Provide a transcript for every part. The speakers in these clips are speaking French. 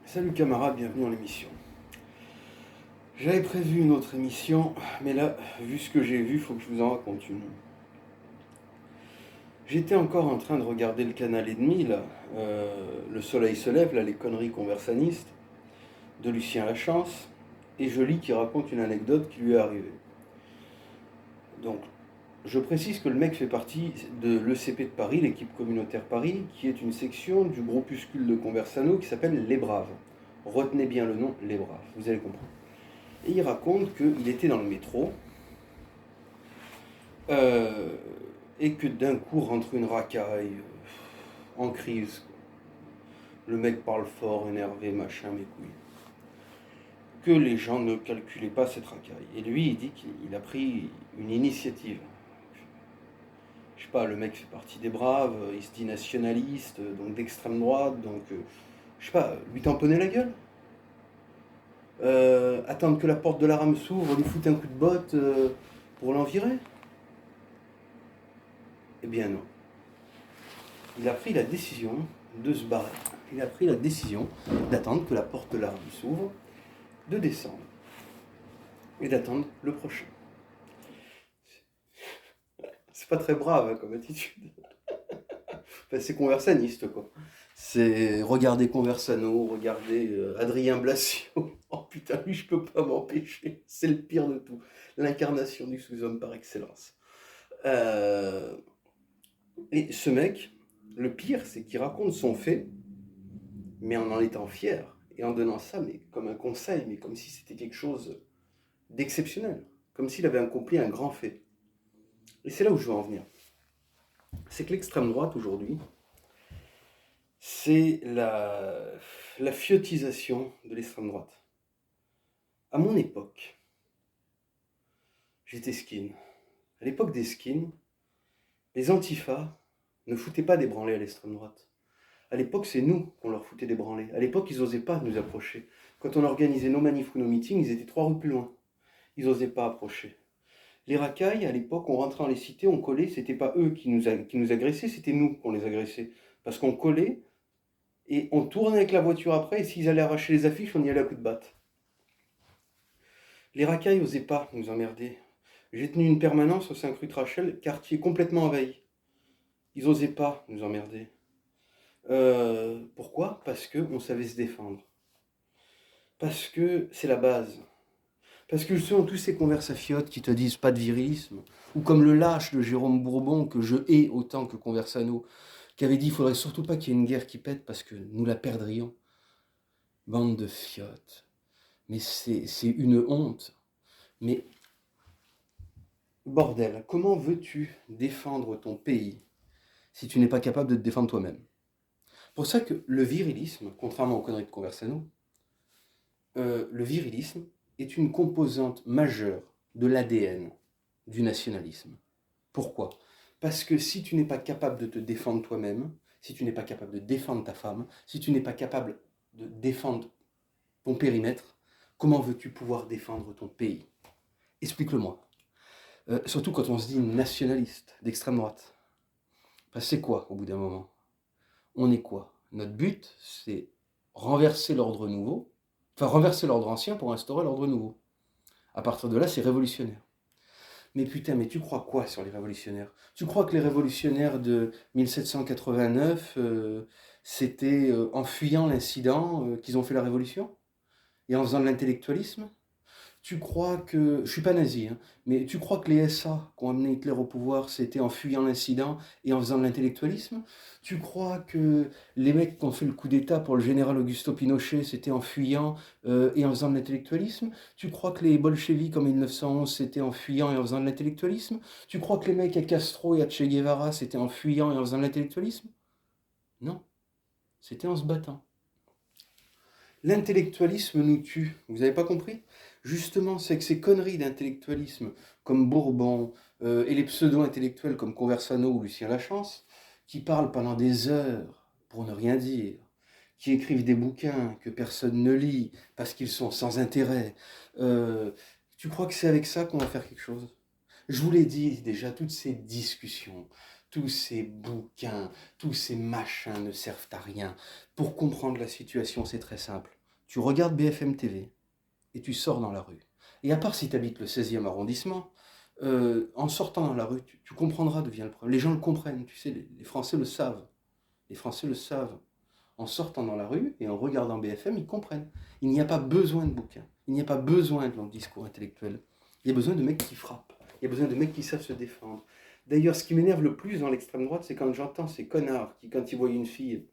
Salut camarades, bienvenue dans l'émission. J'avais prévu une autre émission, mais là, vu ce que j'ai vu, il faut que je vous en raconte une. J'étais encore en train de regarder le canal et demi, là, Le Soleil se lève, là, les conneries conversanistes, de Lucien Lachance, et je lis qu'il raconte une anecdote qui lui est arrivée. Donc, je précise que le mec fait partie de l'ECP de Paris, l'équipe communautaire Paris, qui est une section du groupuscule de Conversano qui s'appelle Les Braves. Retenez bien le nom, Les Braves, vous allez comprendre. Et il raconte qu'il était dans le métro euh, et que d'un coup rentre une racaille en crise. Le mec parle fort, énervé, machin, mes couilles. Que les gens ne calculaient pas cette racaille. Et lui, il dit qu'il a pris une initiative. Je sais pas, le mec fait partie des braves, il se dit nationaliste, donc d'extrême droite, donc je sais pas, lui tamponner la gueule. Attendre que la porte de la rame s'ouvre, lui foutre un coup de botte pour l'envirer. Eh bien non. Il a pris la décision de se barrer. Il a pris la décision d'attendre que la porte de la rame s'ouvre, de descendre et d'attendre le prochain. C'est pas très brave hein, comme attitude. Enfin, c'est conversaniste quoi. C'est regarder Conversano, regarder Adrien Blasio. Oh putain, lui je peux pas m'empêcher. C'est le pire de tout. L'incarnation du sous-homme par excellence. Euh, Et ce mec, le pire, c'est qu'il raconte son fait, mais en étant fier, et en donnant ça, mais comme un conseil, mais comme si c'était quelque chose d'exceptionnel, comme s'il avait accompli un grand fait. Et c'est là où je veux en venir. C'est que l'extrême droite aujourd'hui, c'est la fiotisation de l'extrême droite. À mon époque, j'étais skin. À l'époque des skins, les antifas ne foutaient pas des branlées à l'extrême droite. À l'époque, c'est nous qu'on leur foutait des branlées. À l'époque, ils n'osaient pas nous approcher. Quand on organisait nos manifs ou nos meetings, ils étaient 3 rues plus loin. Ils n'osaient pas approcher. Les racailles, à l'époque, on rentrait dans les cités, on collait, c'était pas eux qui nous agressaient, c'était nous qu'on les agressait. Parce qu'on collait et on tournait avec la voiture après, et s'ils allaient arracher les affiches, on y allait à coups de batte. Les racailles n'osaient pas nous emmerder. J'ai tenu une permanence au 5 rue Trachel, quartier complètement envahi. Ils n'osaient pas nous emmerder. Pourquoi? Parce qu'on savait se défendre. Parce que c'est la base. Parce que selon tous ces conversafiotes qui te disent pas de virilisme, ou comme le lâche de Jérôme Bourbon, que je hais autant que Conversano, qui avait dit il faudrait surtout pas qu'il y ait une guerre qui pète parce que nous la perdrions. Bande de fiottes. Mais c'est une honte. Mais bordel, comment veux-tu défendre ton pays si tu n'es pas capable de te défendre toi-même? Pour ça que le virilisme, contrairement aux conneries de Conversano, le virilisme est une composante majeure de l'ADN du nationalisme. Pourquoi? Parce que si tu n'es pas capable de te défendre toi-même, si tu n'es pas capable de défendre ta femme, si tu n'es pas capable de défendre ton périmètre, comment veux-tu pouvoir défendre ton pays? Explique-le-moi. Surtout quand on se dit nationaliste, d'extrême droite. Parce que c'est quoi au bout d'un moment? On est quoi? Notre but, c'est renverser l'ordre nouveau, enfin renverser l'ordre ancien pour instaurer l'ordre nouveau. À partir de là, c'est révolutionnaire. Mais putain, mais tu crois quoi sur les révolutionnaires? Tu crois que les révolutionnaires de 1789, c'était en fuyant l'incident qu'ils ont fait la révolution? Et en faisant de l'intellectualisme? Tu crois que... Je suis pas nazi, hein, mais tu crois que les SA qui ont amené Hitler au pouvoir, c'était en fuyant l'incident et en faisant de l'intellectualisme? Tu crois que les mecs qui ont fait le coup d'État pour le général Augusto Pinochet, c'était en fuyant et en faisant de l'intellectualisme? Tu crois que les bolcheviks en 1911, c'était en fuyant et en faisant de l'intellectualisme? Tu crois que les mecs à Castro et à Che Guevara, c'était en fuyant et en faisant de l'intellectualisme? Non, c'était en se battant. L'intellectualisme nous tue, vous n'avez pas compris? Justement, c'est que ces conneries d'intellectualisme, comme Bourbon, et les pseudo-intellectuels comme Conversano ou Lucien Lachance, qui parlent pendant des heures pour ne rien dire, qui écrivent des bouquins que personne ne lit parce qu'ils sont sans intérêt, euh, tu crois que c'est avec ça qu'on va faire quelque chose? Je vous l'ai dit déjà, toutes ces discussions, tous ces bouquins, tous ces machins ne servent à rien. Pour comprendre la situation, c'est très simple. tu regardes BFM TV et tu sors dans la rue. Et à part si tu habites le 16e arrondissement, en sortant dans la rue, tu comprendras d'où vient le problème. Les gens le comprennent, tu sais, les Français le savent. Les Français le savent. En sortant dans la rue et en regardant BFM, ils comprennent. Il n'y a pas besoin de bouquins. Il n'y a pas besoin de longs discours intellectuels. Il y a besoin de mecs qui frappent. Il y a besoin de mecs qui savent se défendre. D'ailleurs, ce qui m'énerve le plus dans l'extrême droite, c'est quand j'entends ces connards qui, quand ils voient une fille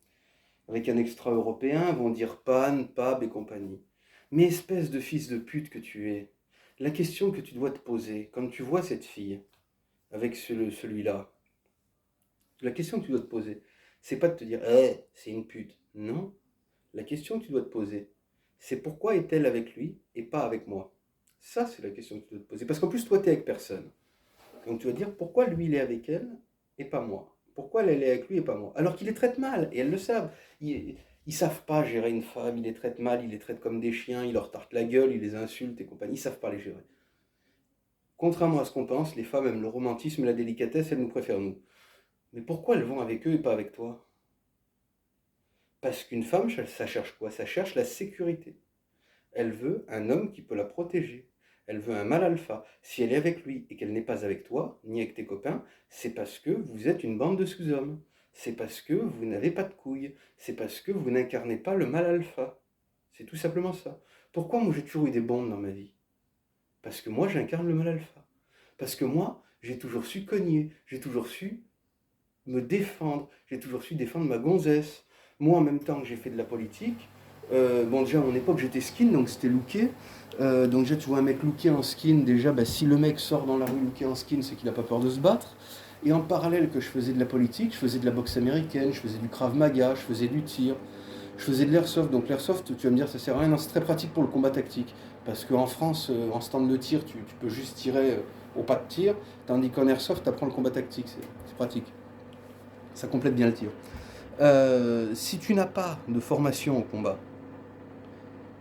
avec un extra-européen, vont dire pan, pab et compagnie. Mais espèce de fils de pute que tu es, la question que tu dois te poser quand tu vois cette fille avec celui-là, la question que tu dois te poser, c'est pas de te dire c'est une pute. Non. La question que tu dois te poser, c'est pourquoi est-elle avec lui et pas avec moi. Ça, c'est la question que tu dois te poser. Parce qu'en plus, toi, tu es avec personne. Donc tu vas dire pourquoi lui, il est avec elle et pas moi. Pourquoi elle est avec lui et pas moi. Alors qu'ils les traitent mal, et elles le savent. Ils savent pas gérer une femme, ils les traitent mal, ils les traitent comme des chiens, ils leur tartent la gueule, ils les insultent et compagnie. Ils savent pas les gérer. Contrairement à ce qu'on pense, les femmes aiment le romantisme et la délicatesse, elles nous préfèrent nous. Mais pourquoi elles vont avec eux et pas avec toi? Parce qu'une femme, ça cherche quoi? Ça cherche la sécurité. Elle veut un homme qui peut la protéger. Elle veut un mâle alpha. Si elle est avec lui et qu'elle n'est pas avec toi, ni avec tes copains, c'est parce que vous êtes une bande de sous-hommes. C'est parce que vous n'avez pas de couilles. C'est parce que vous n'incarnez pas le mâle alpha. C'est tout simplement ça. Pourquoi moi j'ai toujours eu des bombes dans ma vie? Parce que moi j'incarne le mâle alpha. Parce que moi j'ai toujours su cogner. J'ai toujours su me défendre. J'ai toujours su défendre ma gonzesse. Moi, en même temps que j'ai fait de la politique, bon, déjà à mon époque j'étais skin, donc c'était looké. Donc déjà tu vois un mec looké en skin, déjà si le mec sort dans la rue looké en skin, c'est qu'il n'a pas peur de se battre. Et en parallèle que je faisais de la politique, je faisais de la boxe américaine, je faisais du Krav Maga, je faisais du tir, je faisais de l'airsoft. Donc l'airsoft, tu vas me dire ça sert à rien, non, c'est très pratique pour le combat tactique. Parce qu'en France, en stand de tir, tu peux juste tirer au pas de tir, tandis qu'en airsoft, tu apprends le combat tactique, c'est pratique. Ça complète bien le tir. Si tu n'as pas de formation au combat,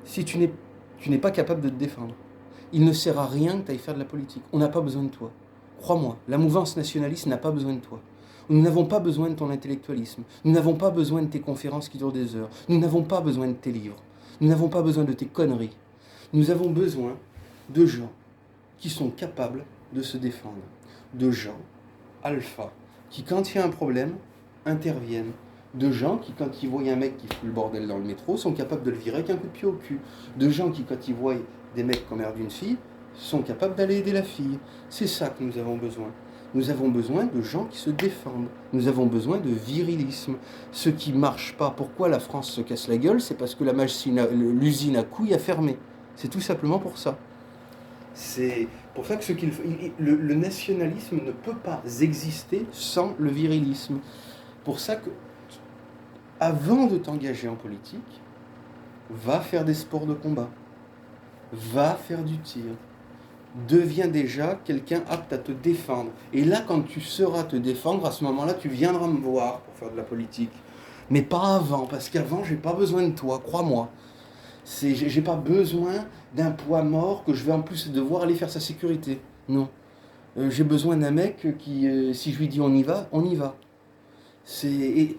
si tu n'es pas capable de te défendre, il ne sert à rien que tu ailles faire de la politique. On n'a pas besoin de toi. Crois-moi, la mouvance nationaliste n'a pas besoin de toi. Nous n'avons pas besoin de ton intellectualisme. Nous n'avons pas besoin de tes conférences qui durent des heures. Nous n'avons pas besoin de tes livres. Nous n'avons pas besoin de tes conneries. Nous avons besoin de gens qui sont capables de se défendre. De gens alpha, qui quand il y a un problème, interviennent. De gens qui, quand ils voient un mec qui fout le bordel dans le métro, sont capables de le virer avec un coup de pied au cul. De gens qui, quand ils voient des mecs comme d'une fille, sont capables d'aller aider la fille. C'est ça que nous avons besoin. Nous avons besoin de gens qui se défendent. Nous avons besoin de virilisme. Ce qui ne marche pas, pourquoi la France se casse la gueule, c'est parce que l'usine à couilles a fermé. C'est tout simplement pour ça. C'est pour ça que le nationalisme ne peut pas exister sans le virilisme. Pour ça que, avant de t'engager en politique, va faire des sports de combat, va faire du tir, deviens déjà quelqu'un apte à te défendre. Et là, quand tu sauras te défendre, à ce moment-là, tu viendras me voir pour faire de la politique. Mais pas avant, parce qu'avant, j'ai pas besoin de toi, crois-moi. J'ai pas besoin d'un poids mort que je vais en plus devoir aller faire sa sécurité. Non. J'ai besoin d'un mec qui, si je lui dis on y va, on y va. C'est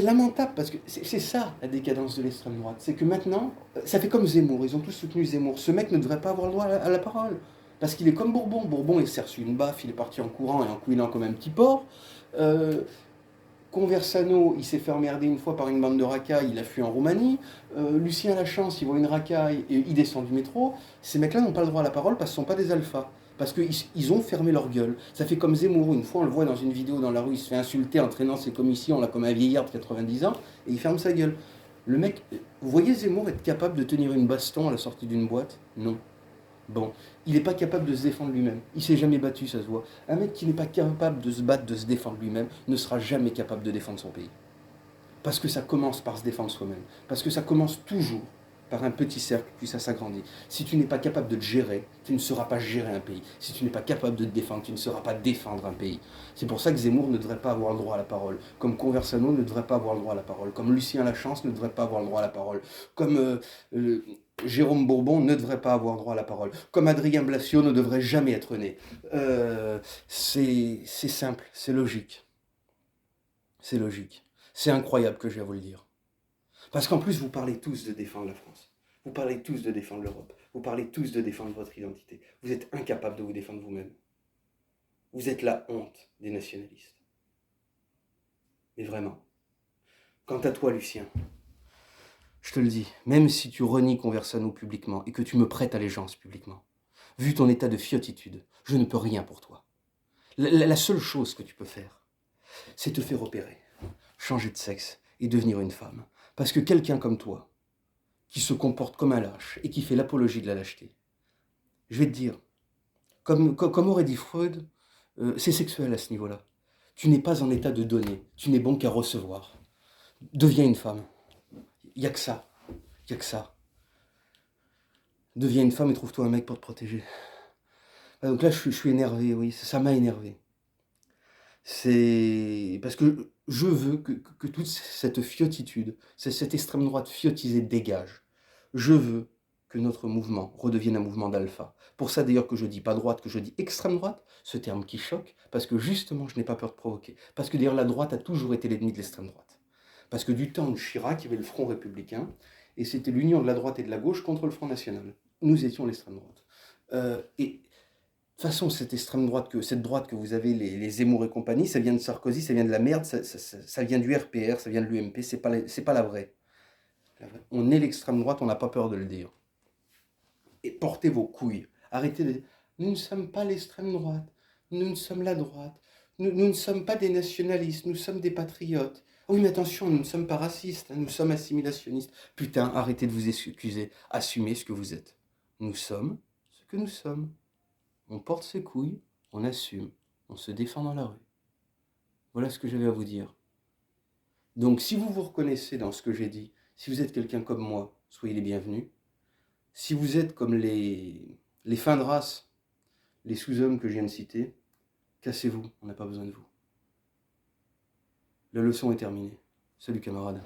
lamentable parce que c'est ça la décadence de l'extrême droite. C'est que maintenant, ça fait comme Zemmour, ils ont tous soutenu Zemmour. Ce mec ne devrait pas avoir le droit à la parole. Parce qu'il est comme Bourbon. Bourbon, il s'est reçu une baffe, il est parti en courant et en couinant comme un petit porc. Conversano, il s'est fait emmerder une fois par une bande de racailles, il a fui en Roumanie. Lucien Lachance, il voit une racaille et il descend du métro. Ces mecs-là n'ont pas le droit à la parole parce que ce ne sont pas des alphas. Parce qu'ils ont fermé leur gueule. Ça fait comme Zemmour, une fois on le voit dans une vidéo dans la rue, il se fait insulter en traînant ses commissions, là comme un vieillard de 90 ans, et il ferme sa gueule. Le mec, vous voyez Zemmour être capable de tenir une baston à la sortie d'une boîte? Non. Bon, il n'est pas capable de se défendre lui-même. Il s'est jamais battu, ça se voit. Un mec qui n'est pas capable de se battre, de se défendre lui-même, ne sera jamais capable de défendre son pays. Parce que ça commence par se défendre soi-même. Parce que ça commence toujours par un petit cercle, puis ça s'agrandit. Si tu n'es pas capable de te gérer, tu ne sauras pas gérer un pays. Si tu n'es pas capable de te défendre, tu ne sauras pas défendre un pays. C'est pour ça que Zemmour ne devrait pas avoir le droit à la parole. Comme Conversano ne devrait pas avoir le droit à la parole. Comme Lucien Lachance ne devrait pas avoir le droit à la parole. Comme Jérôme Bourbon ne devrait pas avoir droit à la parole. Comme Adrien Blassiot ne devrait jamais être né. C'est simple, c'est logique. C'est logique. C'est incroyable que je viens vous le dire. Parce qu'en plus, vous parlez tous de défendre la France. Vous parlez tous de défendre l'Europe. Vous parlez tous de défendre votre identité. Vous êtes incapables de vous défendre vous-même. Vous êtes la honte des nationalistes. Mais vraiment. Quant à toi, Lucien, je te le dis, même si tu renies Conversano publiquement et que tu me prêtes allégeance publiquement, vu ton état de fiotitude, je ne peux rien pour toi. La seule chose que tu peux faire, c'est te faire opérer, changer de sexe et devenir une femme. Parce que quelqu'un comme toi, qui se comporte comme un lâche et qui fait l'apologie de la lâcheté, je vais te dire, comme aurait dit Freud, c'est sexuel à ce niveau-là. Tu n'es pas en état de donner, tu n'es bon qu'à recevoir. Deviens une femme. Il n'y a que ça. Il n'y a que ça. Deviens une femme et trouve-toi un mec pour te protéger. Ah, donc là, je suis énervé, oui, ça m'a énervé. C'est parce que je veux que toute cette fiotitude, cette extrême droite fiotisée dégage. Je veux que notre mouvement redevienne un mouvement d'alpha. Pour ça d'ailleurs que je dis pas droite, que je dis extrême droite, ce terme qui choque, parce que justement je n'ai pas peur de provoquer. Parce que d'ailleurs la droite a toujours été l'ennemi de l'extrême droite. Parce que du temps de Chirac, il y avait le Front républicain, et c'était l'union de la droite et de la gauche contre le Front national. Nous étions l'extrême droite. Et de toute façon, cette extrême droite, cette droite que vous avez, les Zemmour et compagnie, ça vient de Sarkozy, ça vient de la merde, ça vient du RPR, ça vient de l'UMP, c'est pas la vraie. On est l'extrême droite, on n'a pas peur de le dire. Et portez vos couilles. Arrêtez de dire, nous ne sommes pas l'extrême droite, nous ne sommes la droite, nous ne sommes pas des nationalistes, nous sommes des patriotes. Oui, mais attention, nous ne sommes pas racistes, nous sommes assimilationnistes. Putain, arrêtez de vous excuser, assumez ce que vous êtes. Nous sommes ce que nous sommes. On porte ses couilles, on assume, on se défend dans la rue. Voilà ce que j'avais à vous dire. Donc si vous vous reconnaissez dans ce que j'ai dit, si vous êtes quelqu'un comme moi, soyez les bienvenus. Si vous êtes comme les fins de race, les sous-hommes que je viens de citer, cassez-vous, on n'a pas besoin de vous. La leçon est terminée. Salut camarades.